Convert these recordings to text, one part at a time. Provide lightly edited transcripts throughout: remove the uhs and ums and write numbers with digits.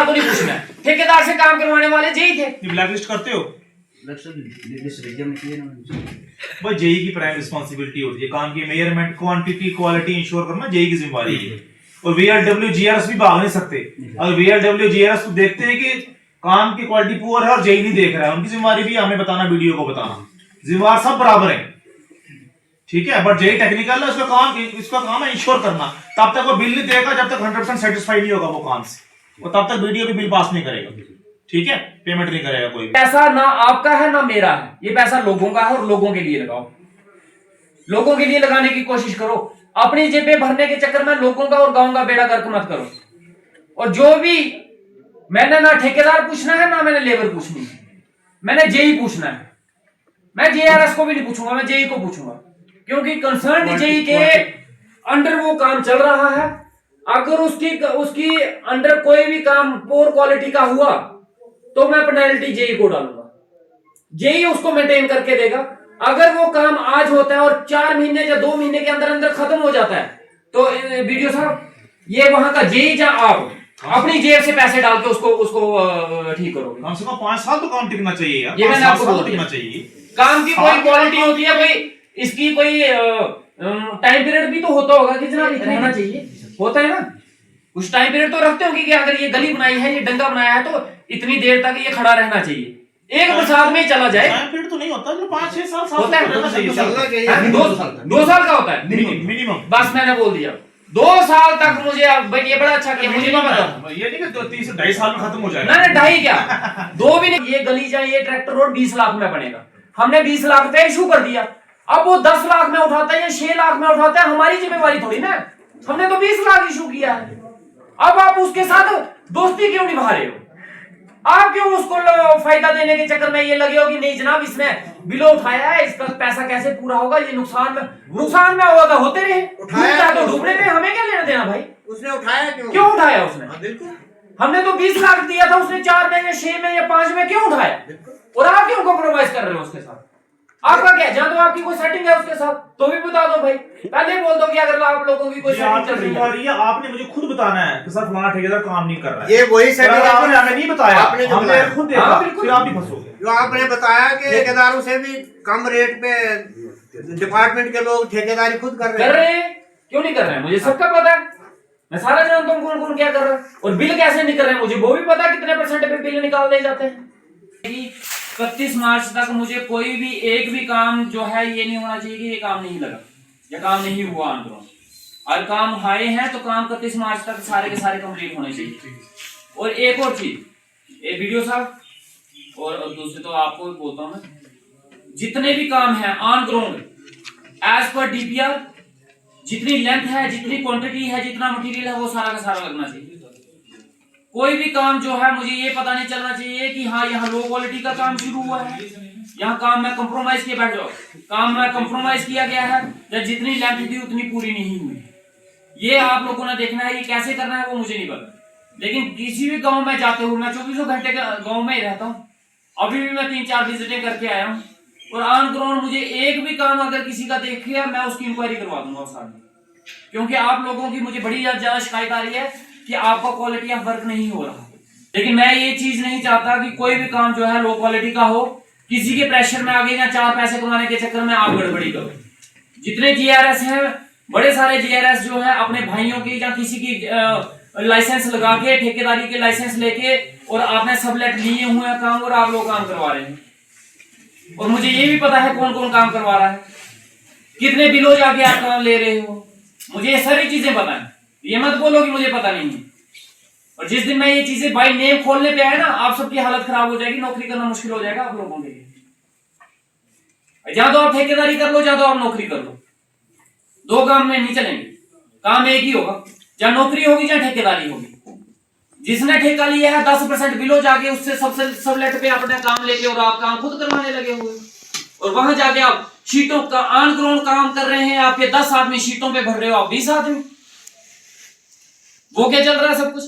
ठेकेदार को नहीं पूछना है, ठेकेदार से काम करवाने वाले जेई थे। ब्लैक लिस्ट करते हो भाई, जेई की प्राइम रिस्पांसिबिलिटी होती है काम की मेजरमेंट, क्वांटिटी, क्वालिटी इंश्योर करना जेई की जिम्मेदारी है। और वीएलडब्ल्यू जीआरएस भी भाग नहीं सकते। अगर वीएलडब्ल्यू जीआरएस को देखते हैं कि काम की क्वालिटी पुअर है और जेई नहीं देख रहा है, उनकी जिम्मेदारी भी हमें बताना, वीडियो को बताना, जिम्मेदार सब बराबर है, ठीक है। बट जेई टेक्निकल है, इसका काम है इंश्योर करना। तब तक वो बिल नहीं देगा जब तक 100% सेटिस्फाइड नहीं होगा वो काम से, और तब तक वीडियो भी बिल पास नहीं करेगा, ठीक है, पेमेंट नहीं करेगा कोई। पैसा ना आपका है ना मेरा है, ये पैसा लोगों का है और लोगों के लिए लगाओ, लोगों के लिए लगाने की कोशिश करो। अपनी जेबें भरने के चक्कर में लोगों का और गांव का बेड़ा गर्क मत करो। और जो भी मैंने ना ठेकेदार पूछना है ना मैंने लेबर पूछनी है, मैंने जेई पूछना है। मैं जेआरएस को भी नहीं पूछूंगा, मैं जेई को पूछूंगा, क्योंकि कंसर्न जेई के अंडर वो काम चल रहा है। अगर उसकी अंडर कोई भी काम पोर क्वालिटी का हुआ तो मैं पेनल्टी जेई को डालूंगा, जेई उसको मेंटेन करके देगा। अगर वो काम आज होता है और 4 महीने या 2 महीने के अंदर अंदर खत्म हो जाता है तो वीडियो साहब ये वहां का जेई या आप अपनी जेब से पैसे डाल के उसको ठीक करोगे। कम से कम 5 साल तो काम टिकना चाहिए यार, ये मैंने आपको बोल दिया। चाहिए काम की कोई क्वालिटी होती है, कोई इसकी कोई टाइम पीरियड भी तो होता होगा कि जनाब इतना रहना चाहिए, होता है ना, कुछ टाइम पीरियड तो रखते होंगे कि अगर ये गली बनाई है, ये डंगा बनाया है तो इतनी देर तक ये खड़ा रहना चाहिए। एक बरसात में ही चला जाए टाइम पीरियड तो नहीं होता, 5-6 साल होता है, 2 साल का होता है मिनिमम। बस मैंने बोल दिया 2 साल तक। मुझे भाई ये बड़ा अच्छा किया, मुझे नहीं पता ये नहीं कि 30-2.5 साल में खत्म हो जाएगा। ना 2.5 क्या 2 भी नहीं। ये गली जाए, ये ट्रैक्टर रोड 20 लाख में बनेगा, हमने 20 लाख रुपए इशू कर दिया। अब वो 10 लाख में उठाता है या 6 लाख में उठाता है, हमारी जिम्मेवारी थोड़ी ना, हमने तो 20 लाख इशू किया है। अब आप उसके साथ दोस्ती क्यों निभा रहे हो? आप क्यों उसको फायदा देने के चक्कर में ये लगे हो कि नहीं जनाब इसने बिलो उठाया है, इसका पैसा कैसे पूरा होगा, ये नुकसान में होगा तो होते रहे, उठाया तो डूबने में, हमें क्या लेना देना भाई। उसने उठाया क्यों उठाया उसने? बिल्कुल, हमने तो 20 लाख दिया था, उसने 4 में या 6 में या 5 में क्यों उठाया? और आप क्यों कॉम्प्रोमाइज कर रहे हो उसके साथ? आपका क्या, जहां तो आपकी कोई सेटिंग है उसके साथ तो भी बता दो भाई, पहले बोल दो कि अगर आप लोगों की कोई सेटिंग चल रही है। आपने मुझे खुद बताना है कि सर फलाना ठेकेदार काम नहीं कर रहा है, ये वही सेटिंग आपने हमें नहीं बताया, आपने जो हमने खुद देखा, फिर आप भी फंसोगे। जो आपने बताया कि ठेकेदारों से भी कम रेट पे डिपार्टमेंट के लोग ठेकेदारी खुद कर रहे हैं। क्यों नहीं कर रहे हैं? मुझे सबका पता है, मैं सारा जानता हूँ कौन कौन क्या कर रहा है और बिल कैसे नहीं कर रहे हैं, मुझे वो भी पता है कितने % पे बिल निकाल दिए जाते हैं। 31 मार्च तक मुझे कोई भी एक भी काम जो है ये नहीं होना चाहिए कि ये काम नहीं लगा या काम नहीं हुआ आंदोलन। और काम आए हैं तो काम 31 मार्च तक सारे के सारे कंप्लीट होने चाहिए। और एक और चीज, ये वीडियो साहब और दूसरे तो आपको भी बोलता हूँ मैं, जितने भी काम है on ground as per DPR, जितनी लेंथ है, जितनी क्वांटिटी है, जितना मटेरियल है, वो सारा का सारा लगना चाहिए। कोई भी काम जो है मुझे ये पता नहीं चलना चाहिए कि हाँ यहाँ लो क्वालिटी का काम शुरू हुआ है, यहाँ काम में कंप्रोमाइज किया, बैठ जाओ, काम में कंप्रोमाइज किया गया है या जितनी लेंथ थी उतनी पूरी नहीं हुई। ये आप लोगों ने देखना है, ये कैसे करना है वो मुझे नहीं पता। लेकिन किसी भी गांव में जाते हुए, मैं 24 घंटे गांव में ही रहता हूँ, अभी भी मैं 3-4 विजिटिंग करके आया हूँ, और ऑन ग्राउंड मुझे एक भी काम अगर किसी का देख लिया मैं उसकी इंक्वायरी करवा दूंगा उस आदमी, क्योंकि आप लोगों की मुझे बड़ी ज्यादा शिकायत आ रही है कि आपका क्वालिटी ऑफ वर्क नहीं हो रहा। लेकिन मैं ये चीज नहीं चाहता कि कोई भी काम जो है लो क्वालिटी का हो, किसी के प्रेशर में आगे या 4 पैसे कमाने के चक्कर में आप गड़बड़ी करो। जितने जीआरएस हैं, बड़े सारे जीआरएस जो है अपने भाइयों की या किसी की लाइसेंस लगा के, ठेकेदारी के लाइसेंस लेके, और आपने सबलेट लिए हुए हैं काम और आप लोग काम करवा रहे हैं। और मुझे ये भी पता है कौन कौन काम करवा रहा है, कितने बिलों जाके आप काम ले रहे हो, मुझे ये सारी चीजें पता है। ये मत बोलो कि मुझे पता नहीं है। और जिस दिन मैं ये चीजें बाय नेम खोलने पे आया ना, आप सबकी हालत खराब हो जाएगी, नौकरी करना मुश्किल हो जाएगा आप लोगों के लिए। या तो आप ठेकेदारी कर लो, या तो आप नौकरी कर लो, 2 काम में नहीं चलेंगे, काम एक ही होगा, या नौकरी होगी या ठेकेदारी होगी। जिसने ठेका लिया है 10% बिलो जाके उससे सबसे सबलेट पे अपने काम लेके और आप काम खुद करवाने लगे हुए, और वहां जाके आप शीटों का ऑन ग्राउंड काम कर रहे हैं, आपके 10 आदमी शीटों पे भर रहे हो, आप 20 आदमी, वो क्या चल रहा है सब कुछ।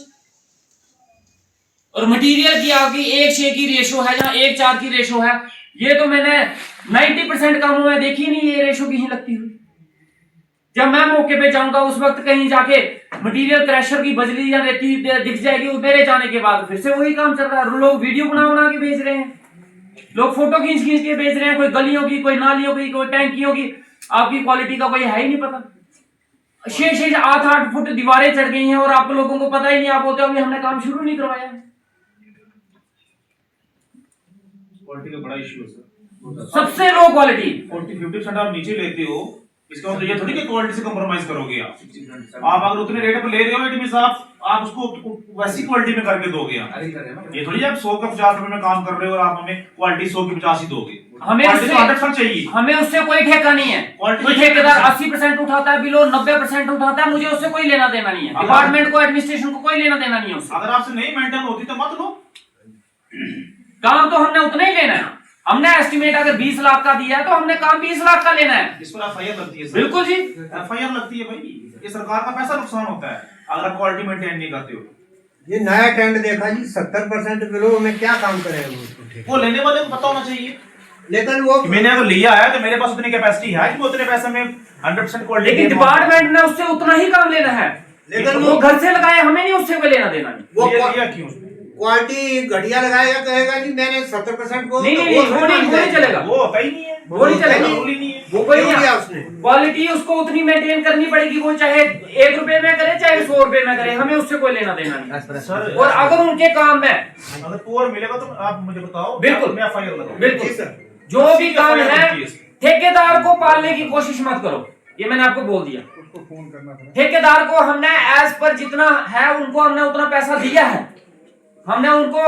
और मटेरियल की आपकी 1:6 की रेशो है, जहां 1:4 की रेशो है। ये तो मैंने 90% कामों में देखी नहीं ये रेशो कहीं लगती हुई। जब मैं मौके पे जाऊंगा उस वक्त कहीं जाके मटेरियल क्रैशर की बजरी या रेती दिख जाएगी वो मेरे जाने के बाद, फिर से वही काम चल रहा है। लोग वीडियो बना के भेज रहे हैं, लोग फोटो खींच के भेज रहे हैं, कोई गलियों की, कोई नालियों की, कोई टैंकियों की। आपकी क्वालिटी का कोई है ही नहीं पता। 6-6 8-8 फुट दीवारें चढ़ गई हैं और आप लोगों को पता ही नहीं। आप होते हो हमने काम शुरू नहीं करवाया है। क्वालिटी का बड़ा इशू है सर, सबसे लो क्वालिटी। 40-50% आप नीचे लेते हो, इसका मतलब ये थोड़ी कि क्वालिटी से कंप्रोमाइज करोगे आप अगर उतने रेट पर ले रहे हो इट मींस आप उसको वैसी क्वालिटी में करके दोगे आप। ये थोड़ी आप 100 का 50 रुपए में काम कर रहे हो और आप हमें क्वालिटी 100 की 50 ही दोगे। हमें उससे 100% चाहिए, हमें उससे कोई ठेका नहीं है। कोई ठेकेदार 80% उठाता है बिलो, 90% उठाता है, मुझे उससे कोई लेना देना नहीं है। डिपार्टमेंट को, एडमिनिस्ट्रेशन को कोई लेना देना नहीं है उससे। अगर आपसे नहीं मेंटेन होती तो मत लो। काम तो हमने उतना ही लेना है। हमने एस्टिमेट अगर 20 लाख का दिया है तो हमने काम 20 लाख का लेना है। इस पर एफआईआर लगती है सर। बिल्कुल जी, एफआईआर लगती है भाई, ये सरकार का पैसा नुकसान होता है अगर आप क्वालिटी मेंटेन नहीं करते हो। ये नया टेंट देखा जी, 70% बिलो में क्या काम करेगा वो लेने वाले को पता होना चाहिए। लेकिन वो मैंने अगर लिया है तो मेरे पास उतनी कैपेसिटी है कि मैं उतने पैसे में 100% क्वालिटी। लेकिन डिपार्टमेंट ने उससे उतना ही काम लेना है। लेकिन वो घर से लगाए, हमें नहीं उससे कोई लेना देना नहीं। वो लिया क्यों? क्वालिटी घटिया लगाएगा, कहेगा जी मैंने 70% को नहीं वो नहीं चलेगा। वो होता ही नहीं है, वो नहीं चलेगा, जरूरी नहीं है। वो कोई क्यों दिया नहीं। उसने? क्वालिटी उसको उतनी मेंटेन करनी पड़ेगी, वो चाहे 1 रुपए में करे चाहे 100 रुपए में करे, हमें उससे कोई लेना देना नहीं। सर और अगर उनके काम में अगर पुअर मिलेगा तो आप मुझे बताओ, बिल्कुल मैं एफआईआर लगाऊं। बिल्कुल जी सर। जो भी काम है ठेकेदार को पालने की कोशिश मत करो, ये मैंने आपको बोल दिया। ठेकेदार को हमने एज पर जितना है उनको हमने उतना पैसा दिया है। हमने उनको,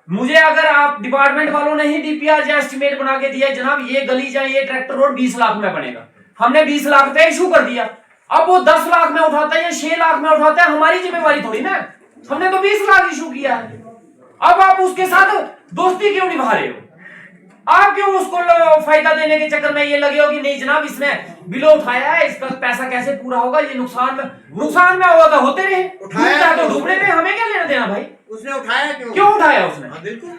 मुझे अगर आप डिपार्टमेंट वालों ने ही डीपीआर या एस्टिमेट बना के दिया जनाब ये गली या ये ट्रैक्टर रोड 20 लाख में बनेगा, हमने 20 लाख पे इशू कर दिया। अब वो 10 लाख में उठाता है या 6 लाख में उठाता है, हमारी जिम्मेवारी थोड़ी ना। हमने तो 20 लाख इशू किया है। अब आप उसके साथ दोस्ती क्यों निभा रहे हो? आप क्यों उसको फायदा देने के चक्कर में ये लगे हो कि नहीं जनाब इसने बिलो उठाया है, इसका पैसा कैसे पूरा होगा, ये नुकसान में होगा तो होते रहे, उठाया तो डूबने में हमें क्या लेना देना भाई। उसने उठाया क्यों उठाया उसने? बिल्कुल।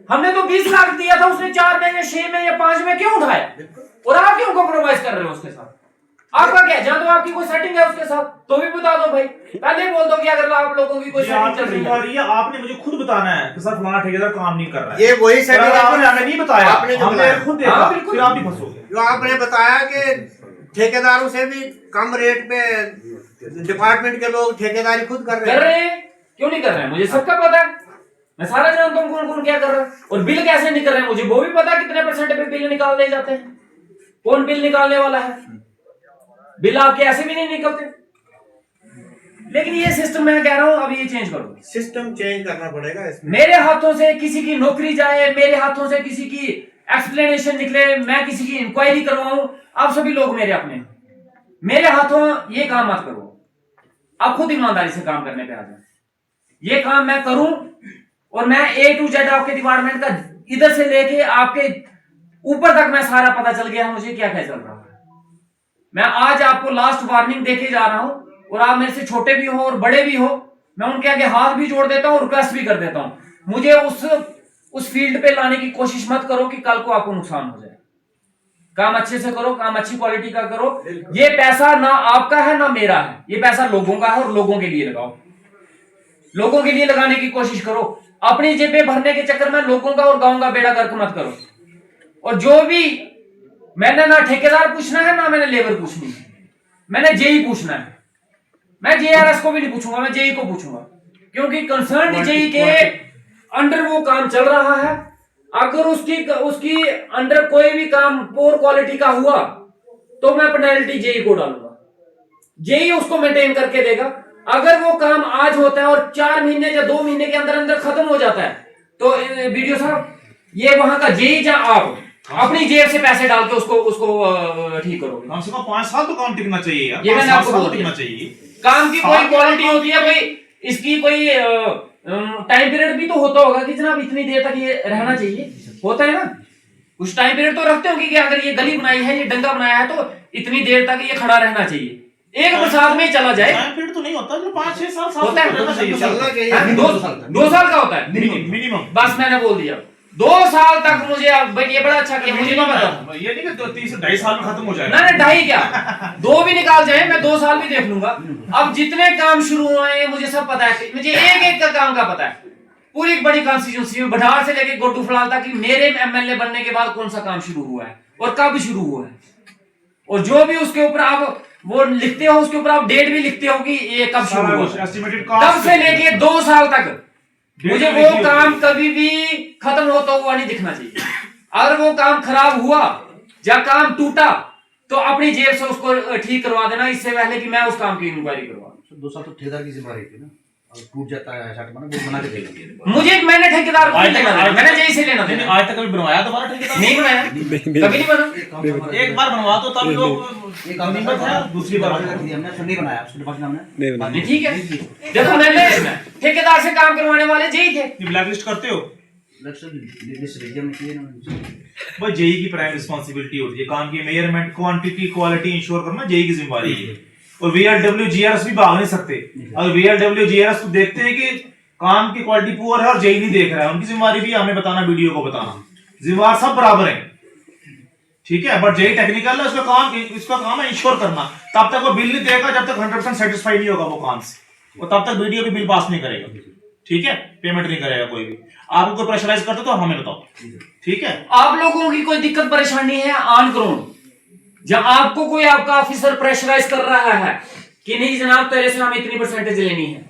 हमने तो 20 लाख दिया था, उसने 4 में या 6 में या 5 में क्यों उठाया? और आप क्यों कॉम्प्रोमाइज कर रहे हो उसके साथ? आपका क्या, जहाँ तो आपकी कोई सेटिंग है उसके साथ तो भी बता दो भाई, पहले बोल दो कि अगर आप लोगों की कोई सेटिंग चल रही है। आपने मुझे खुद बताना है कि सर फलाना ठेकेदार काम नहीं कर रहा है। ये वही सेटिंग आपने हमें नहीं बताया, आपने जो हमने बताया। खुद देखा, हाँ, बिल्कुल। फिर आप भी फंसोगे। जो आपने बताया कि ठेकेदारों से भी कम रेट पे डिपार्टमेंट के लोग ठेकेदारी खुद कर रहे हैं। क्यों नहीं कर रहे हैं? मुझे सबका पता है, मैं सारा जानता हूँ कौन कौन क्या कर रहा है। और बिल कैसे निकल रहे हैं मुझे वो भी पता, कितने परसेंट पे बिल निकाल दिए जाते हैं, कौन बिल निकालने वाला है। बिल आपके ऐसे भी नहीं निकलते। लेकिन ये सिस्टम मैं कह रहा हूं अब ये चेंज करो, सिस्टम चेंज करना पड़ेगा इसमें। मेरे हाथों से किसी की नौकरी जाए, मेरे हाथों से किसी की एक्सप्लेनेशन निकले, मैं किसी की इंक्वायरी करवाऊं, आप सभी लोग मेरे अपने, मेरे हाथों ये काम मत करो। आप खुद ईमानदारी से काम करने पे आ जाए। ये काम मैं करूं और मैं A to Z आपके डिपार्टमेंट का इधर से लेके आपके ऊपर तक मैं सारा पता चल गया मुझे क्या क्या चल रहा है। मैं आज आपको लास्ट वार्निंग देके जा रहा हूं, और आप मेरे से छोटे भी हो और बड़े भी हो, मैं उनके आगे हाथ भी जोड़ देता हूं, रिक्वेस्ट भी कर देता हूं। मुझे उस फील्ड पे लाने की कोशिश मत करो कि कल को आपको नुकसान हो जाए। काम अच्छे से करो, काम अच्छी क्वालिटी का करो। ये पैसा ना आपका है ना मेरा है, ये पैसा लोगों का है और लोगों के लिए लगाओ। लोगों के लिए लगाने की कोशिश करो। अपनी जेबें भरने के चक्कर में लोगों का और गांव का बेड़ा गर्क मत करो। और जो भी, मैंने ना ठेकेदार पूछना है ना मैंने लेबर पूछनी है, मैंने जेई पूछना है। मैं जेआरएस को भी नहीं पूछूंगा, मैं जेई को पूछूंगा, क्योंकि कंसर्न जेई के अंडर वो काम चल रहा है। अगर उसकी अंडर कोई भी काम पोर क्वालिटी का हुआ तो मैं पेनल्टी जेई को डालूंगा, जेई उसको मेंटेन करके देगा। अगर वो काम आज होता है और 4 महीने या 2 महीने के अंदर अंदर खत्म हो जाता है तो वीडियो साहब ये वहां का जेई या आप अपनी जेब से पैसे डाल के उसको ठीक करोगे। कम से कम 5 साल तो काम टिकना चाहिए यार, ये मैंने आपको बोल दिया। चाहिए। काम की कोई क्वालिटी होती है, कोई इसकी कोई टाइम पीरियड भी तो होता होगा कि जनाब इतनी देर तक ये रहना चाहिए, होता है ना। कुछ टाइम पीरियड तो रखते होंगे कि अगर ये गली बनाई है, ये डंगा बनाया है तो इतनी देर तक ये खड़ा रहना चाहिए। एक बरसात में चला जाए टाइम पीरियड तो नहीं होता, 5-6 साल होता है, रहना चाहिए। चलना चाहिए। 2 साल का होता है मिनिमम। बस मैंने बोल दिया। 2 साल तक मुझे ये बड़ा अच्छा किया, मुझे नहीं पता ये नहीं कि 30 2.5 साल में खत्म हो जाएगा। ना 2.5 क्या 2 भी निकाल जाए, मैं 2 साल भी देख लूंगा। अब जितने काम शुरू हुए हैं मुझे सब पता है, मुझे एक एक का काम का पता है। पूरी बड़ी कॉन्स्टिट्यूंसी में बठार से लेके गोटू फलाल तक मेरे एमएलए बनने के बाद कौन सा काम शुरू हुआ है और कब शुरू हुआ है, और जो भी उसके ऊपर आप वो लिखते हो उसके ऊपर आप डेट भी लिखते हो कि ये कब शुरू हुआ, एस्टिमेटेड तब से लेके 2 साल तक मुझे वो काम कभी भी खत्म होता हुआ नहीं दिखना चाहिए। अगर वो काम खराब हुआ या काम टूटा तो अपनी जेब से उसको ठीक करवा देना, इससे पहले कि मैं उस काम की इंक्वायरी करवा। 2 साल तो ठेकेदार की जिम्मेदारी थी ना, अगर टूट जाता है ऐसा बना के देगा। मुझे मैंने ठेकेदार को नहीं लेना देना, मैंने जेई से लेना देना। आज तक कभी बनवाया तुम्हारा ठेकेदार? नहीं बनाया, कभी नहीं बना। एक बार बनवा तो तब लोग एक काम गनीमत है, दूसरी बार हमने नहीं बनाया, उसके डिपार्टमेंट हमने नहीं, ठीक है। देखो मैंने ठेकेदार से काम करवाने वाले जेई थे। ब्लैक लिस्ट करते हो भाई, जेई की प्राइम रिस्पांसिबिलिटी होती है काम की मेजरमेंट, क्वांटिटी, क्वालिटी इंश्योर करना जेई की जिम्मेदारी है। और वीआरडब्ल्यू जीआरएस भी भाग नहीं सकते। अगर वीआरडब्ल्यू जीआरएस को देखते हैं कि काम की क्वालिटी पुअर है और जेई नहीं देख रहा है, उनकी जिम्मेदारी भी हमें बताना, वीडियो को बताना, जिम्मेदार सब बराबर है, ठीक है। बट जेई टेक्निकल है, इसका काम है इंश्योर करना। तब तक वो बिल नहीं देगा जब तक 100% सेटिस्फाई नहीं होगा वो काम से, और तब तक वीडियो भी बिल पास नहीं करेगा, ठीक है, पेमेंट नहीं करेगा कोई भी। आपको कोई प्रेशराइज करते तो हमें बताओ, ठीक है। आप लोगों की कोई दिक्कत परेशानी है ऑन ग्राउंड, जब आपको कोई आपका ऑफिसर प्रेशराइज कर रहा है कि नहीं जनाब तेरे से हमें इतनी परसेंटेज लेनी है,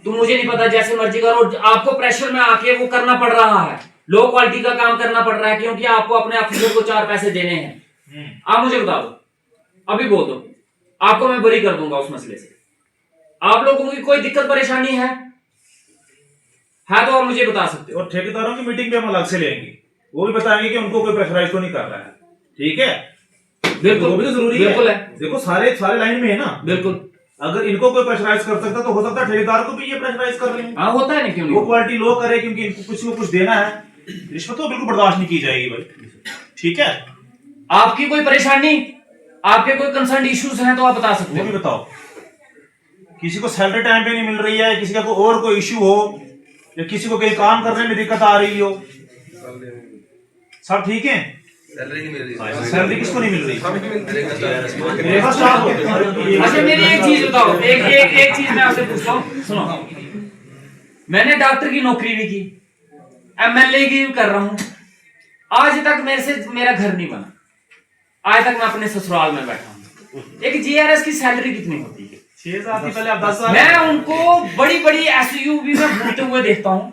तो मुझे नहीं पता, जैसे मर्जी करो, आपको प्रेशर में आके वो करना पड़ रहा है, लो क्वालिटी का काम करना पड़ रहा है, क्योंकि आपको अपने ऑफिसर को 4 पैसे देने हैं। आप मुझे बता दो, अभी बोल दो, आपको मैं बरी कर दूंगा उस मसले से। आप लोगों की कोई दिक्कत परेशानी है तो आप मुझे बता सकते हो। और ठेकेदारों की मीटिंग भी हम अलग से लेंगे, वो भी बताएंगे कि उनको कोई प्रेशराइज तो नहीं कर रहा है, ठीक है। बिल्कुल, वो भी तो जरूरी बिल्कुल है। देखो सारे लाइन में है ना, बिल्कुल। अगर इनको कोई प्रेशराइज कर सकता तो हो सकता है ठेकेदार को भी ये प्रेशराइज कर रहे हैं। हाँ, होता है ना, क्यों नहीं? वो क्वालिटी लो करे क्योंकि इनको किसी को कुछ देना है, रिश्वत तो बिल्कुल बर्दाश्त नहीं की जाएगी भाई, ठीक है। आपकी कोई परेशानी, आपके कोई कंसर्न इश्यूज हैं तो आप बता सकते वो हो। भी बताओ, किसी को सैलरी टाइम पे नहीं मिल रही है, किसी का और कोई इश्यू हो, या किसी को कहीं काम करने में दिक्कत आ रही हो, सब ठीक है। सैलरी किसको नहीं मिल रही? अच्छा, मेरी एक चीज बताओ, एक चीज मैं आपसे पूछता हूँ, सुनो। मैंने डॉक्टर की नौकरी भी की, एमएलए की भी कर रहा हूँ, आज तक मेरे से मेरा घर नहीं बना, आज तक मैं अपने ससुराल में बैठा हूँ। एक जीआरएस की सैलरी कितनी होती है? 6 साल पहले आप 10 साल मैं उनको बड़ी बड़ी एसयूवी में घूमते हुए देखता हूँ,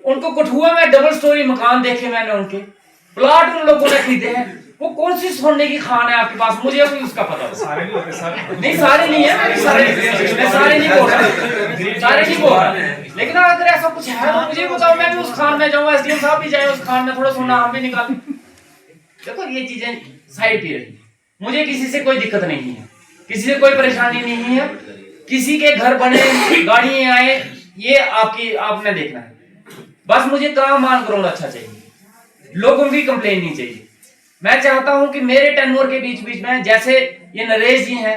उनको कठुआ में डबल स्टोरी मकान देखे मैंने, उनके प्लॉट उन लोगों ने खरीदे हैं। वो कौन सी सोने की खान है आपके पास, मुझे अभी उसका पता है। सारे नहीं होते, सारे नहीं, सारे नहीं है, मैं सारे नहीं बोल रहा, सारे नहीं बोल रहा, लेकिन अगर ऐसा कुछ है तो मुझे बताओ, मैं भी उस खान में जाऊँ, एसडीएम साहब भी जाए उस खान में, थोड़ा सोना हम भी निकाल। देखो ये चीजें साइड पे रही, मुझे किसी से कोई दिक्कत नहीं है, किसी से कोई परेशानी नहीं है, किसी के घर बने, गाड़ी आए, ये आपने देखना है। बस मुझे काम मान करो अच्छा चाहिए, लोगों की कंप्लेन नहीं चाहिए। मैं चाहता हूं कि मेरे टेन्योर के बीच में, जैसे ये नरेश जी हैं,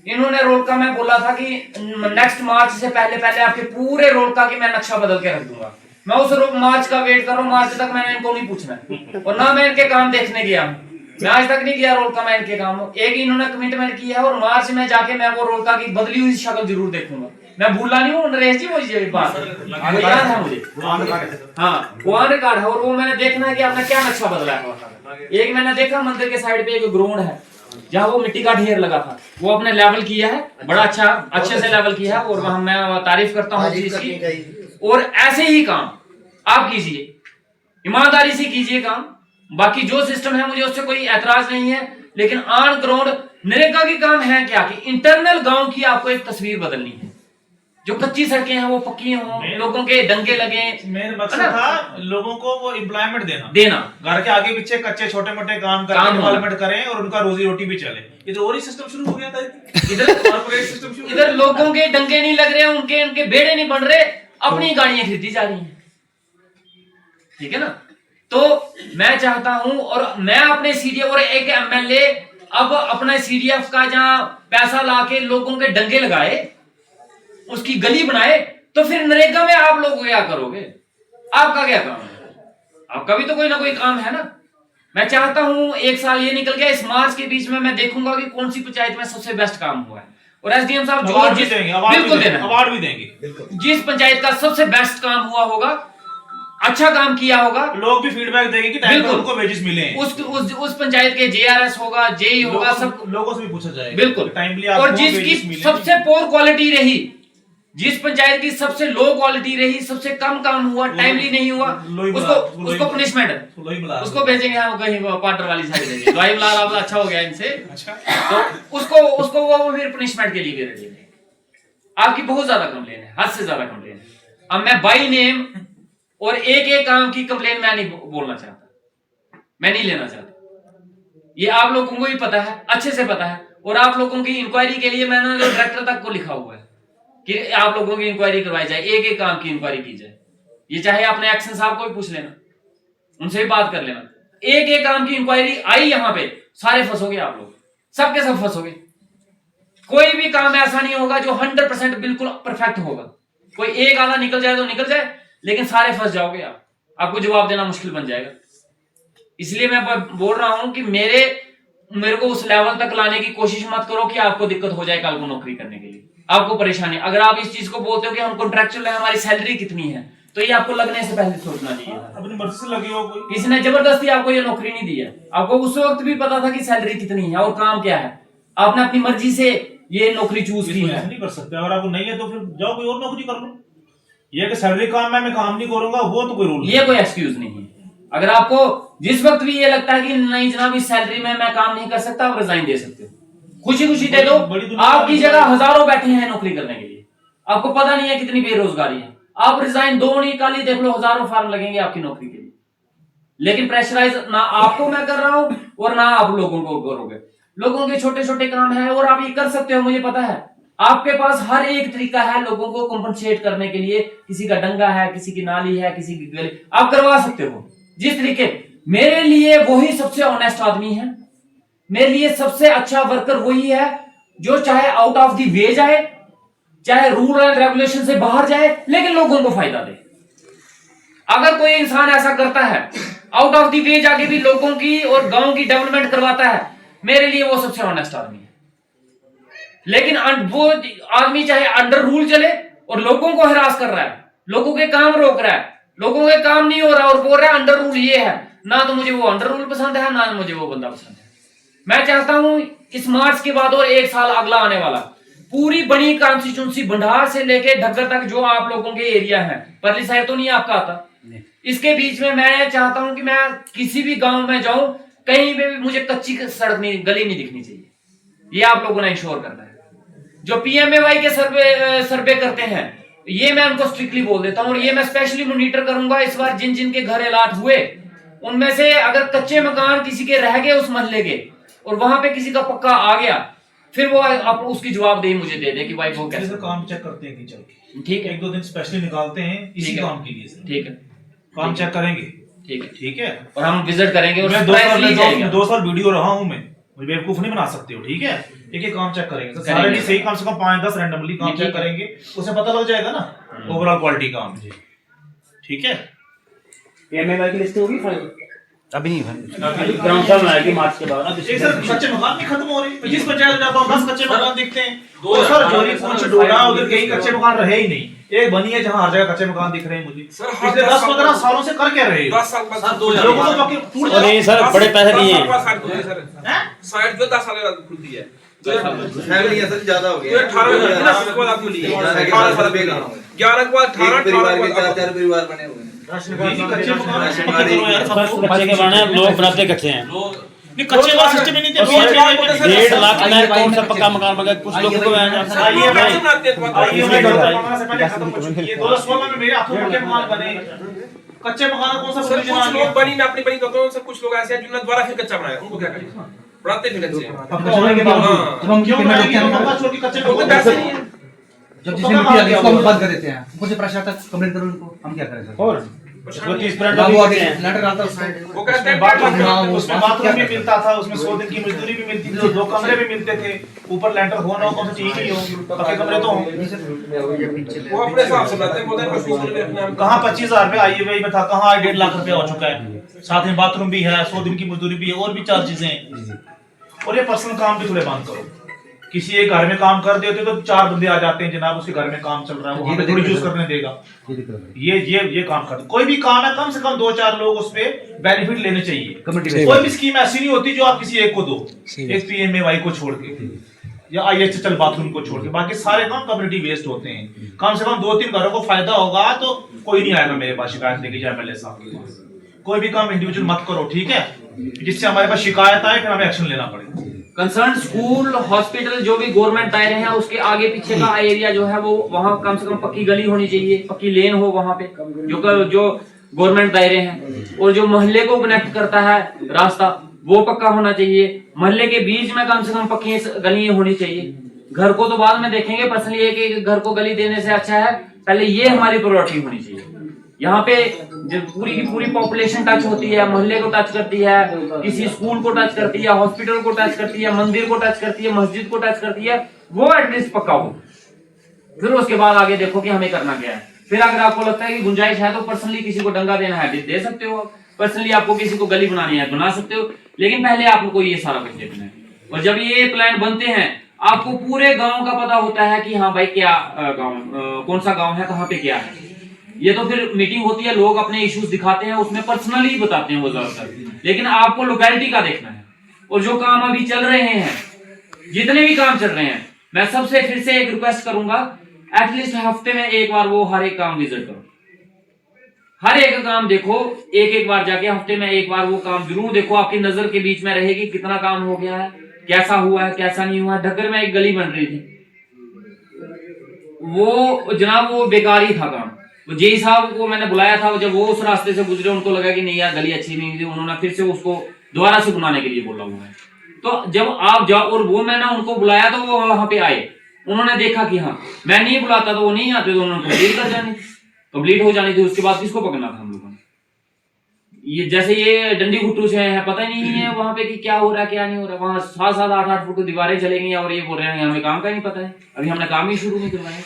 इन्होंने रोलका में बोला था कि नेक्स्ट मार्च से पहले आपके पूरे रोलका की मैं नक्शा बदल के रख दूंगा। मैं उस मार्च का वेट कर रहा हूँ, मार्च तक मैंने इनको नहीं पूछना और ना मैं इनके काम देखने गया हूँ, मैं आज तक नहीं गया रोलका में इनके काम। एक इन्होंने कमिटमेंट किया है और मार्च में जाके मैं वो रोलका की बदली हुई शक्ल जरूर देखूंगा। मैं भूला नहीं हूँ नरेश जी, वो बात वो याद है मुझे। हाँ, वो ऑन रिकॉर्ड है और वो मैंने देखना है कि आपने क्या नक्शा बदला है। एक मैंने देखा मंदिर के साइड पे एक ग्राउंड है जहाँ वो मिट्टी का ढेर लगा था, वो अपने लेवल किया है, बड़ा अच्छे से लेवल किया है और मैं तारीफ करता हूँ इसकी। और ऐसे ही काम आप कीजिए, ईमानदारी से कीजिए काम। बाकी जो सिस्टम है मुझे उससे कोई ऐतराज नहीं है, लेकिन ऑन ग्राउंड नरेगा के काम है क्या कि इंटरनल गांव की आपको एक तस्वीर बदलनी है। जो कच्ची सड़कें हैं वो पक्की हों, लोगों के दंगे लगे। मेरा मकसद था लोगों को वो एम्प्लॉयमेंट देना, घर के आगे पीछे कच्चे छोटे मोटे काम करके डेवलपमेंट करें और उनका रोजी रोटी भी चले। इधर और ही सिस्टम शुरू हो गया था, इधर कॉर्पोरेट सिस्टम शुरू। इधर लोगों के डंगे नहीं लग रहे, उनके बेड़े नहीं बन रहे, अपनी गाड़ियां खरीदी जा रही हैं, ठीक है ना। तो मैं चाहता हूं और मैं अपने सीडीएफ और एक एमएलए अब अपना सीडीएफ का जहां पैसा लाके लोगों के डंगे लगाए, उसकी गली बनाए, तो फिर नरेगा में आप लोग क्या करोगे? आपका क्या काम है? आपका भी तो कोई ना कोई काम है ना। मैं चाहता हूं 1 साल ये निकल गया, इस मार्च के बीच में मैं देखूंगा कि कौन सी पंचायत में सबसे बेस्ट काम हुआ है। और एसडीएम साहब अवार्ड जो भी देंगे, अवार्ड बिल्कुल भी देना, देंगे, अवार्ड भी देंगे। जिस पंचायत का सबसे बेस्ट काम हुआ होगा, अच्छा काम किया होगा, लोग भी फीडबैक देंगे कि टाइम पर बिल्कुल। उनको वेजेस मिले हैं। उस पंचायत के जेआरएस होगा, जेई होगा, सब लोगों से भी पूछा जाएगा बिल्कुल। टाइमली और आपको जिसकी wages मिले हैं। सबसे पोर क्वालिटी रही, जिस पंचायत की सबसे लो क्वालिटी रही, सबसे कम काम हुआ, टाइमली नहीं हुआ, उसको पनिशमेंट उसको भेजेंगे हम कहीं क्वार्टर वाली साइड भेजेंगे। ड्राइव ला रहा अच्छा हो गया इनसे, अच्छा तो उसको वो फिर पनिशमेंट के लिए भी रेडी है। आपकी बहुत ज्यादा कंप्लेन है, हद से ज्यादा कंप्लेन है। अब मैं बाई नेम और एक काम की कंप्लेन मैं नहीं बोलना चाहता, मैं नहीं लेना चाहता। ये आप लोगों को भी पता है, अच्छे से पता है। और आप लोगों की इंक्वायरी के लिए मैंने डायरेक्टर तक को लिखा हुआ है कि आप लोगों की इंक्वायरी करवाई जाए, एक काम की इंक्वायरी की जाए। ये चाहे आपने एक्शन साहब को भी पूछ लेना, उनसे भी बात कर लेना। एक काम की इंक्वायरी आई यहाँ पे, सारे फंसोगे आप लोग, सबके सब फंसोगे। कोई भी काम ऐसा नहीं होगा जो 100% बिल्कुल परफेक्ट होगा। कोई एक आधा निकल जाए तो निकल जाए, लेकिन सारे फंस जाओगे आप, आपको जवाब देना मुश्किल बन जाएगा। इसलिए मैं बोल रहा हूं कि मेरे को उस लेवल तक लाने की कोशिश मत करो कि आपको दिक्कत हो जाए कल को नौकरी करने के लिए, आपको परेशानी। अगर आप इस चीज को बोलते हो कि हम कॉन्ट्रैक्चुअल है, हमारी सैलरी कितनी है, तो ये आपको लगने से पहले सोचना चाहिए था। अपनी मर्जी से लगे हो कोई, किसी ने जबरदस्ती आपको ये नौकरी नहीं दी है। आपको उस वक्त भी पता था कि सैलरी कितनी है और काम क्या है, आपने अपनी मर्जी से ये नौकरी चूज की है। नहीं कर सकते। अगर आपको नहीं है तो फिर जाओ कोई और नौकरी कर लो। ये कि सैलरी काम मैं काम नहीं करूंगा, वो तो कोई रूल ये कोई एक्सक्यूज नहीं है। अगर आपको जिस वक्त भी ये लगता है कि नहीं जनाब इस सैलरी में मैं काम नहीं कर सकता, आप रिजाइन दे सकते हो, खुशी खुशी दे दो। आपकी जगह हजारों बैठे हैं नौकरी करने के लिए, आपको पता नहीं है कितनी बेरोजगारी है, आप रिजाइन दो नहीं, कल ही देख लो हजारों फार्म लगेंगे आपकी नौकरी के लिए। लेकिन प्रेशराइज ना आपको मैं कर रहा हूं और ना आप लोगों को करोगे। लोगों के छोटे छोटे काम है और आप ये कर सकते हो, मुझे पता है। आपके पास हर एक तरीका है लोगों को कंपनसेट करने के लिए। किसी का डंगा है, किसी की नाली है, किसी की गली, आप करवा सकते हो जिस तरीके। मेरे लिए वही सबसे ऑनेस्ट आदमी है, मेरे लिए सबसे अच्छा वर्कर वही है जो चाहे आउट ऑफ द वे जाए, चाहे रूल एंड रेगुलेशन से बाहर जाए, लेकिन लोगों को फायदा दे। अगर कोई इंसान ऐसा करता है, आउट ऑफ द वे जाके भी लोगों की और गांव की डेवलपमेंट करवाता है, मेरे लिए वो सबसे ऑनेस्ट आदमी है। लेकिन वो आदमी चाहे अंडर रूल चले और लोगों को हरास कर रहा है, लोगों के काम रोक रहा है, लोगों के काम नहीं हो रहा और बोल रहा है अंडर रूल ये है, ना तो मुझे वो अंडर रूल पसंद है, ना मुझे वो बंदा पसंद है। मैं चाहता हूं इस मार्च के बाद और 1 साल अगला आने वाला, पूरी बड़ी कॉन्स्टिट्यूंसी भंडार से लेके ढग्गर तक जो आप लोगों के एरिया है, परली साइड तो नहीं आपका आता, इसके बीच में मैं चाहता हूं कि मैं किसी भी गांव में जाऊं, कहीं पे भी मुझे कच्ची सड़क नहीं, गली नहीं दिखनी चाहिए। ये आप लोगों ने इंश्योर करना है। जो पीएमएवाई के सर्वे करते हैं, ये मैं उनको स्ट्रिक्टली बोल देता हूं और ये मैं स्पेशली मॉनिटर करूंगा। इस बार जिन जिन के घर अलॉट हुए, उनमें से अगर कच्चे मकान किसी के रह गए उस मोहल्ले के और वहां पे किसी का पक्का आ गया, फिर वो आप उसकी जवाबदेही मुझे दे दे कि भाई वो कैसे काम चेक करते हैं कि चल के, ठीक है, 1-2 दिन स्पेशली निकालते हैं इसी काम के लिए। ठीक है, काम चेक करेंगे, ठीक है, ठीक है। और हम विजिट करेंगे और मैं सरप्राइज ली जाएगा। 2 साल वीडियो रहा हूं मैं, मुझे बेवकूफ नहीं बना सकते हो, ठीक है। एक काम चेक करेंगे, तो सारे नहीं सही, कम से कम 5-10 रैंडमली काम चेक करेंगे, उससे पता लग जाएगा ना ओवरऑल क्वालिटी काम, ठीक है। पीएमएवाई की लिस्ट होगी फाइनल? अभी नहीं भाई, ग्राउंड सर आएगी मार्च के बाद। एक सर कच्चे मकान नहीं खत्म हो रहे, जिस पंचायत में जाता हूं 10 कच्चे मकान दिखते हैं। तो सर जोरी पूछ डोरा उधर कहीं कच्चे मकान रहे ही नहीं, एक बनी है जहां हर जगह कच्चे मकान दिख रहे हैं मुझे। पिछले 10-15 सालों से कर क्या रहे हो? 10 साल बाद लोगों को बाकी टूट और नहीं सर, बड़े पैसे नहीं है। साइड जो 10 साल बाद खुलती है, फैमिली ऐसा ज्यादा हो गया। 18 में 10 साल बाद खुली है, 18 साल पहले 11 के बाद 18 परिवार के 4 परिवार बने हुए हैं। कच्चे मकान बच्चे के बनाने लोग बनाते कच्चे हैं। नहीं कच्चे का सिस्टम ही नहीं थे। 1.5 लाख में कौन सा पक्का मकान बना? कुछ लोगों को आइए मैं 2015 से पहले खत्म हो चुकी है। 2016 में मेरे हाथों पक्के मकान बने। कच्चे मकान कौन सा सर कुछ लोग बनी में अपनी बनी करते हैं, सर कुछ लोग ऐसे हैं जिन्होंने दोबारा फिर कच्चा बनाया, उनको क्या करें? बनाते फिर कच्चे हैं। अब कच्चे के बावजूद जब हम क्यों पेमेंट बनाएंगे? करते मकान हैं, छोड़ के कच्चे लोगों को मकान पैसे नहीं है। जब जिसने मिट्टी आ गई उसको हम बंद कर देते हैं, ऊपर से प्रशासन तक कंप्लेंट करो उनको, हम क्या करें सर? और वो 30% वो अभी अभी बचे हैं। लेटर आता है उसमें। वो कहते हैं उसमें बाथरूम भी मिलता था, उसमें 100 दिन की मजदूरी भी मिलती थी, 2 कमरे भी मिलते थे, ऊपर लेंटर हो ना हो, कौन सा चीज नहीं हो, पक्के कमरे तो हों। वो अपने हिसाब से लाते हैं, बोलते हैं 25 रुपए अपने आप कहाँ 25,000 रुपए IEVI में था, कहाँ 1.5 लाख रुपया हो चुका है, साथ में बाथरूम भी है, 100 दिन की मजदूरी भी है, और भी 4 चीजें हैं। और ये पर्सनल काम भी थोड़े बंद करो। किसी एक घर में काम कर देते तो 4 बंदे आ जाते हैं, जनाब उसके घर में काम चल रहा है, वो हमें थोड़ी यूज करने देगा। ये काम कर, कोई भी काम है कम से कम 2-4 लोग उस पे बेनिफिट लेने चाहिए। कोई भी स्कीम ऐसी नहीं होती जो आप किसी एक को दो, एक PMAY को छोड़ के या IHL बाथरूम को छोड़ के, बाकी सारे काम कम्युनिटी बेस्ड होते हैं। कम से कम 2-3 घरों को फायदा होगा तो कोई नहीं आएगा मेरे पास शिकायत लेके जाए MLA साहब के पास। कोई भी काम इंडिविजुअल मत करो, ठीक है, जिससे हमारे पास शिकायत आए फिर हमें एक्शन लेना पड़े। कंसर्न स्कूल हॉस्पिटल जो भी गवर्नमेंट दायरे हैं उसके आगे पीछे का एरिया जो है वो वहाँ कम से कम पक्की गली होनी चाहिए, पक्की लेन हो वहाँ पे जो गवर्नमेंट दायरे हैं, और जो मोहल्ले को कनेक्ट करता है रास्ता वो पक्का होना चाहिए। मोहल्ले के बीच में कम से कम पक्की गलियां होनी चाहिए। घर को तो बाद में देखेंगे, पर्सनली एक घर को गली देने से अच्छा है पहले ये हमारी प्रायोरिटी होनी चाहिए। यहाँ पे जो पूरी की पूरी पॉपुलेशन टच होती है, मोहल्ले को टच करती है, किसी स्कूल को टच करती है, हॉस्पिटल को टच करती है, मंदिर को टच करती है, मस्जिद को टच करती है, वो एटलीस्ट पक्का हो। फिर उसके बाद आगे देखो कि हमें करना क्या है। फिर अगर आपको लगता है कि गुंजाइश है तो पर्सनली किसी को डंगा देना है दे सकते हो, पर्सनली आपको किसी को गली बनानी है बना सकते हो, लेकिन पहले आपको ये सारा कुछ देखना है। और जब ये प्लान बनते हैं आपको पूरे गांव का पता होता है कि हाँ भाई क्या गांव कौन सा गांव है, कहाँ पे क्या है। ये तो फिर मीटिंग होती है, लोग अपने इश्यूज दिखाते हैं, उसमें पर्सनली बताते हैं वो ज्यादातर, लेकिन आपको लोकेलिटी का देखना है। और जो काम अभी चल रहे हैं, जितने भी काम चल रहे हैं, मैं सबसे फिर से एक रिक्वेस्ट करूंगा, एटलीस्ट हफ्ते में एक बार वो हर एक काम विजिट करो, हर एक काम देखो, एक बार जाके हफ्ते में एक बार वो काम जरूर देखो। आपकी नजर के बीच में रहेगी कितना काम हो गया है, कैसा हुआ है, कैसा नहीं हुआ है। ढक्कर में एक गली बन रही थी, वो जनाब वो बेकार ही था काम। वो जेई साहब को मैंने बुलाया था, जब वो उस रास्ते से गुजरे उनको लगा कि नहीं यार गली अच्छी नहीं थी, उन्होंने फिर से उसको दोबारा से बनाने के लिए बोला हुआ है। तो जब आप जाओ, और वो मैंने उनको बुलाया तो वो वहां पे आए, उन्होंने देखा कि हाँ मैं नहीं बुलाता तो वो नहीं आते, तो उन्होंने कंप्लीट हो जानी थी। उसके बाद किसको पकड़ना था हम लोगों ने? ये जैसे ये डंडी घुट्टू से है, पता ही नहीं है वहां पे कि क्या हो रहा है क्या नहीं हो रहा है। वहां 7-7, 8-8 फुट दीवारें चलेंगी और ये बोल रहे हैं हमें काम का नहीं पता है, अभी हमने काम ही शुरू नहीं करवाया।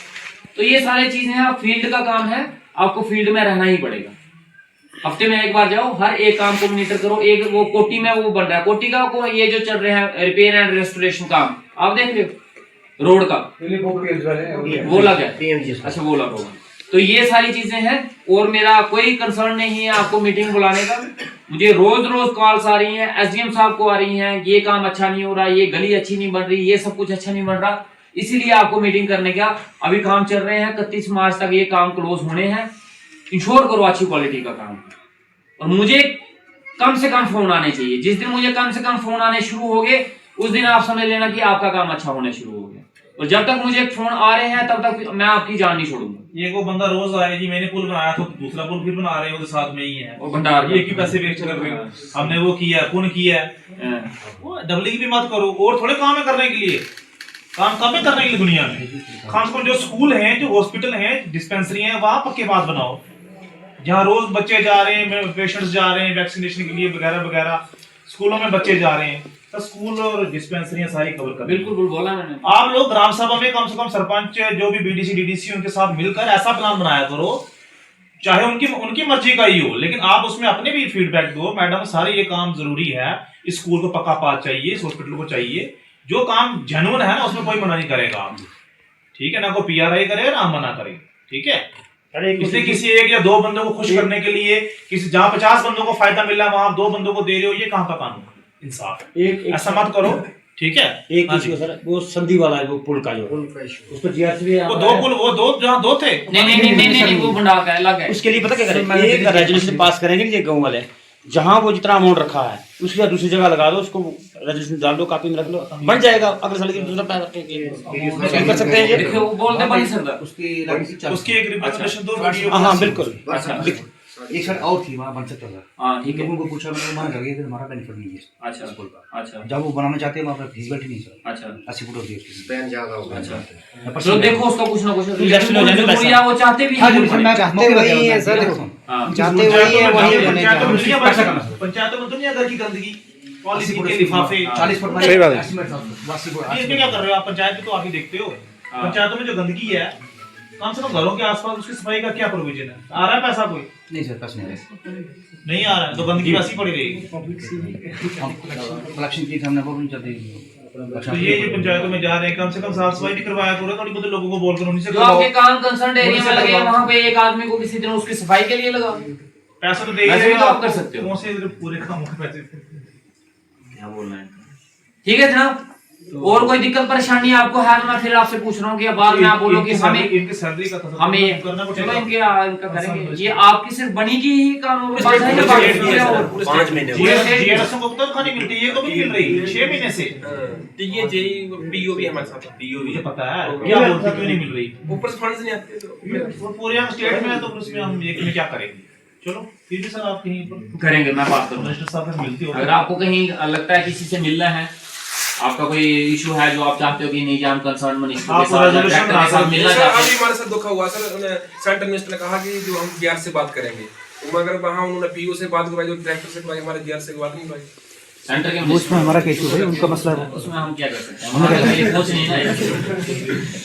तो ये सारी चीजें हैं, फील्ड का काम है, आपको फील्ड में रहना ही पड़ेगा। हफ्ते में एक बार जाओ, हर एक काम को मॉनिटर करो। एक वो कोटी में वो बन रहा है, कोटी का को ये जो चल रहे हैं रिपेयर एंड रेस्टोरेशन काम, आप देख रहे हो रोड का वो लगा है, अच्छा वो लगा होगा। तो ये सारी चीजें हैं, और मेरा कोई कंसर्न नहीं है आपको मीटिंग बुलाने का। मुझे रोज कॉल्स आ रही हैं, SDM साहब को आ रही हैं, ये काम अच्छा नहीं हो रहा, ये गली अच्छी नहीं बन रही, ये सब कुछ अच्छा नहीं बन रहा, इसीलिए आपको मीटिंग करने का। अभी काम चल रहे हैं, 31 मार्च तक ये काम क्लोज होने हैं। इंश्योर करो अच्छी क्वालिटी का काम, और मुझे कम से कम फोन आने चाहिए। जिस दिन मुझे कम से कम फोन आने शुरू हो गए उस दिन आप समझ लेना कि आपका काम अच्छा होने शुरू हो गया। और जब तक मुझे फोन आ रहे हैं तब तक मैं आपकी जान नहीं छोड़ूंगा। ये को बंदा रोज आए जी मैंने पुल बनाया तो दूसरा पुल फिर बना रहे हो, तो साथ में ही है और भंडार ये की पैसे वेस्ट कर रहे हो, हमने वो किया पुण्य किया, वो डबलिंग भी मत करो। और थोड़े काम है करने के लिए, काम कम है करने के लिए दुनिया में। खास कर जो स्कूल हैं, जो हॉस्पिटल हैं, डिस्पेंसरी हैं, वहां पक्के बात बनाओ, जहाँ रोज बच्चे जा रहे हैं, पेशेंट्स जा रहे हैं वैक्सीनेशन के लिए वगैरह वगैरह, स्कूलों में बच्चे जा रहे हैं, तो स्कूल और डिस्पेंसरियां सारी कवर कर। बिल्कुल बोला मैंने। आप लोग ग्राम सभा में कम से कम सरपंच जो भी BDC DDC उनके साथ मिलकर ऐसा प्लान बनाया करो, चाहे उनकी मर्जी का ही हो, लेकिन आप उसमें अपने भी फीडबैक दो, मैडम सारे ये काम जरूरी है, इस स्कूल को पक्का पास चाहिए, इस हॉस्पिटल को चाहिए। जो काम जेन्युइन है ना उसमें कोई मना नहीं करेगा, ठीक है ना, कोई PRI करे ना मना करे, ठीक है। इसलिए किसी 1 या 2 बंदों को खुश करने के लिए, किसी जहाँ 50 बंदों को फायदा मिल रहा है वहां 2 बंदों को दे रहे हो, ये कहाँ का कानून इंसाफ है? ऐसा मत करो, ठीक है। एक इशू सर, वो संधि वाला है, वो पुल का जो उस पर GRC भी वो 2 पुल, वो 2 जहाँ 2 थे, नहीं वो भंडार का अलग है। उसके लिए पता क्या करें, एक रेजोल्यूशन पास करेंगे ये गाँव वाले, जहाँ वो जितना अमाउंट रखा है उसकी दूसरी जगह लगा दो, उसको रेजोल्यूशन डाल दो, कॉपी में रख लो, बन जाएगा। अगले साल की दूसरा पैसा कर सकते हैं ये, देखिए वो बोलते बन सकता उसकी एक रिप्रेजेंटेशन दो वीडियो। हाँ बिल्कुल। एक साइड और थी वहाँ बन सकता था, हाँ ठीक है। लोगों को पूछा, मैंने मना कर दिया कि हमारा बेनिफिट नहीं है अच्छा स्कूल का। अच्छा जब वो बनाना चाहते हैं वहाँ पर फीस बैठी नहीं सर, अच्छा 80 फुट होती है उसकी। बैन ज्यादा होगा। अच्छा तो देखो उसका कुछ ना कुछ इलेक्शन हो जाने वो चाहते भी हाँ जी, नहीं। मैं कहते वही है सर, देखो हाँ। जाते वही है वही बने पंचायतों में तो नहीं अगर की गंदगी पॉलिथीन के लिफाफे 40 फुट सही बात है। एस्टिमेट था उसको, 80 फुट ये इसमें क्या कर रहे हो आप? पंचायत में तो आप ही देखते हो, हाँ। पंचायतों में जो गंदगी है कम से कम घरों के आसपास उसकी सफाई का क्या प्रोविजन है? आ रहा है पैसा कोई? नहीं सर, पैसे नहीं आए। नहीं आ रहा है तो गंदगी वैसी पड़ी रहेगी। कलेक्शन की हमने वो भी चलती तो ये जो पंचायतों में जा रहे हैं कम से कम साफ सफाई भी करवाया करो, थोड़ी बहुत लोगों को बोलकर उन्हीं से जो करवाओ। आपके काम कंसर्न एरिया उनसे में लगे हैं करवाओ। वहाँ पे एक आदमी को किसी दिन उसकी सफाई के लिए लगाओ। पैसा तो दे ही वैसे भी रहे तो हो आप कर सकते हो। कौन से पूरे काम के पैसे? क्या बोलना है? ठीक है जनाब, और कोई दिक्कत परेशानी आपको है तो मैं फिर आपसे पूछ रहा हूँ कि बाद में आप बोलो कि हमें इनकी सैलरी का हमें करना चलो पड़ेगा। इनका करेंगे। ये आपकी सिर्फ बनी की ही काम होगा, बात है या बात है? और 5 महीने जीएसएस को तो खानी मिलती है, ये तो भी नहीं मिल रही 6 महीने से। टीए जेई पीओ भी हमारे साथ पीओ भी मुझे पता है क्या बोलती क्यों नहीं मिल रही? ऊपर से फंड्स नहीं आते तो वो पूरे हम स्टेट में है तो फिर उसमें हम एक में क्या करेंगे? चलो फिर भी सर आप कहीं पर करेंगे, मैं बात करूंगा। मिनिस्टर साहब से मिलती हो अगर आपको कहीं लगता है किसी से मिलना है, आपका कोई इशू है जो आप चाहते हो कि नहीं जान कंसर्न मिनिस्टर आप के साथ resolution डायरेक्टर के साथ मिलना सर चाहते अभी हैं, हमारे साथ धोखा हुआ सर। उन्होंने सेंट्रल मिनिस्टर ने कहा कि जो हम बिहार से बात करेंगे, तो मगर वहाँ उन्होंने पीओ से बात करवाई, जो डायरेक्टर से करवाई, हमारे बिहार से बात नहीं करवाई। सेंटर के उसमें हमारा केस है, उनका मसला है। उसमें हम क्या कर सकते हैं? हमारे लिए कुछ नहीं है।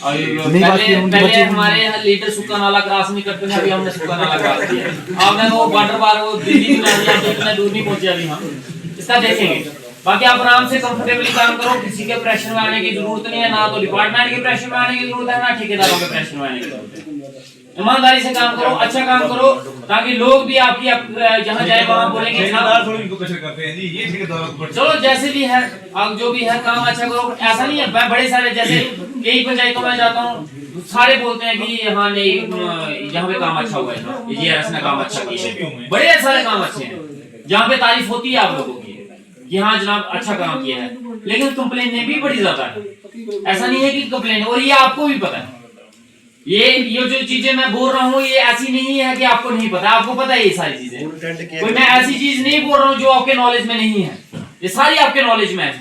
और नहीं, बात पहले ये उनकी पहले बच्ची- हमारे यहाँ लीडर सुक्का नाला क्रॉस नहीं करते थे, अभी हमने सुक्का नाला क्रॉस किया। आपने वो बॉर्डर पार वो दिल्ली भी ना लिया तो इतना दूर नहीं पहुंचे अभी हम। इसका देखेंगे। बाकी आप आराम से कंफर्टेबली काम करो, किसी के प्रेशर में आने की जरूरत नहीं है, ना तो डिपार्टमेंट के प्रेशर में आने की जरूरत है, ना ठेकेदारों के प्रेशर में आने की जरूरत है। ईमानदारी से काम करो, अच्छा काम करो, ताकि लोग भी आपकी जहाँ जाए वहाँ बोलेंगे ठेकेदार थोड़ी इनको प्रेशर करते हैं जी, ये ठेकेदारों को चलो जैसे भी है, आप जो भी है काम अच्छा करो। ऐसा नहीं है, मैं बड़े सारे जैसे कई पंचायतों में जाता हूँ, सारे बोलते हैं कि हाँ नहीं यहाँ पे काम अच्छा हुआ है, ये ने काम अच्छा किया है, बड़े सारे काम अच्छे हैं, जहाँ पे तारीफ होती है आप लोगों की कि हाँ जनाब अच्छा काम किया है, लेकिन कंप्लेन भी बड़ी ज्यादा है। ऐसा नहीं है कि कंप्लेन, और ये आपको भी पता है। ये जो चीजें मैं बोल रहा हूँ ये ऐसी नहीं है कि आपको नहीं पता, आपको पता है ये सारी चीजें। कोई मैं ऐसी चीज नहीं बोल रहा हूँ जो आपके नॉलेज में नहीं है, ये सारी आपके नॉलेज में है।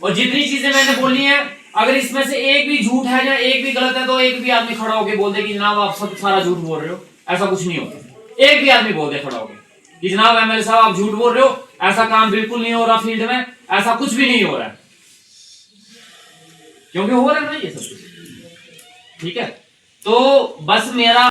और जितनी चीजें मैंने बोली हैं, अगर इसमें से एक भी झूठ है या एक भी गलत है तो एक भी आदमी खड़ा होकर बोल दे कि जनाब आप सब सारा झूठ बोल रहे हो, ऐसा कुछ नहीं होता। एक भी आदमी बोल दे खड़ा होकर कि जनाब एमएलए साहब आप झूठ बोल रहे हो, ऐसा काम बिल्कुल नहीं हो रहा फील्ड में, ऐसा कुछ भी नहीं हो रहा है, क्योंकि हो रहा है ना ये सब कुछ। ठीक है, तो बस मेरा